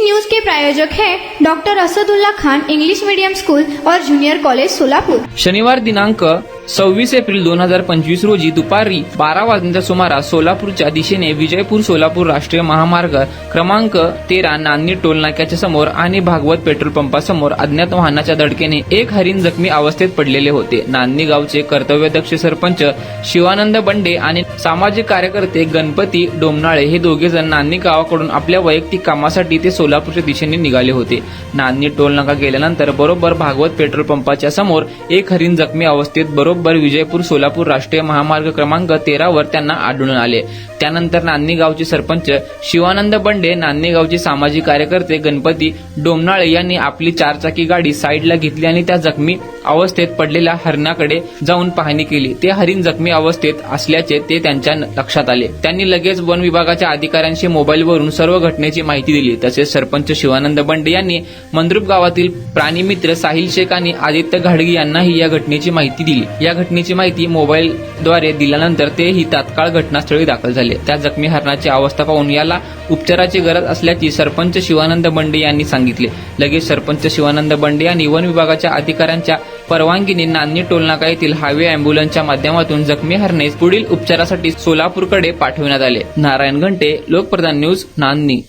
News के प्रायोजक हैं doctor Asadullah Khan English medium school और जूनियर कॉलेज सोलापुर। शनिवार दिनांक 26 एप्रिल 2025 रोजी दुपारी 12 वाजण्याच्या सुमारास सोलापूरच्या दिशेने विजयपूर सोलापूर राष्ट्रीय महामार्ग क्रमांक 13 नान्नी टोल नाक्याच्या समोर आणि भागवत पेट्रोल पंपासमोर अज्ञात वाहनाच्या धडकेने एक हरिण जखमी अवस्थेत पडलेले होते। नान्नी गावचे कर्तव्यदक्ष सरपंच शिवानंद बंडे आणि सामाजिक कार्यकर्ते गणपती डोमनाळे हे दोघे जण नान्नी गावाकडून आपल्या वैयक्तिक कामासाठी ते सोलापूरच्या दिशेने निघाले होते। नान्नी टोल नाका गेल्यानंतर बरोबर भागवत पेट्रोल पंपाच्या समोर एक हरिण जखमी अवस्थेत बरोबर विजयपूर सोलापूर राष्ट्रीय महामार्ग क्रमांक 13 वर त्यांना आढळून आले। त्यानंतर नान्नी गावचे सरपंच शिवानंद बंडे, नान्नी गावचे सामाजिक कार्यकर्ते गणपती डोमनाळे यांनी आपली चारचाकी गाडी साईडला घेतली आणि त्या जखमी अवस्थेत पडलेल्या हरणाकडे जाऊन पाहणी केली। ते हरिण जखमी अवस्थेत असल्याचे ते त्यांच्या लक्षात आले। त्यांनी लगेच वन विभागाच्या अधिकाऱ्यांशी मोबाईलवरून सर्व घटनेची माहिती दिली। तसेच सरपंच शिवानंद बंडे यांनी मंद्रुप गावातील प्राणीमित्र साहिल शेख आणि आदित्य घाडगे यांनाही या घटनेची माहिती दिली। या घटनेची माहिती मोबाईलद्वारे दिल्यानंतर तेही तात्काळ घटनास्थळी दाखल झाले। त्या जखमी हरणाची अवस्था पाहून याला उपचाराची गरज असल्याची सरपंच शिवानंद बंडे यांनी सांगितले। लगेच सरपंच शिवानंद बंडे यांनी वन विभागाच्या अधिकाऱ्यांच्या परवानगीने नान्नी टोलनाका येथील हायवे अँब्युलन्सच्या माध्यमातून जखमी हरणे पुढील उपचारासाठी सोलापूरकडे पाठवण्यात आले। नारायण घंटे, लोकप्रधान न्यूज, नान्नी।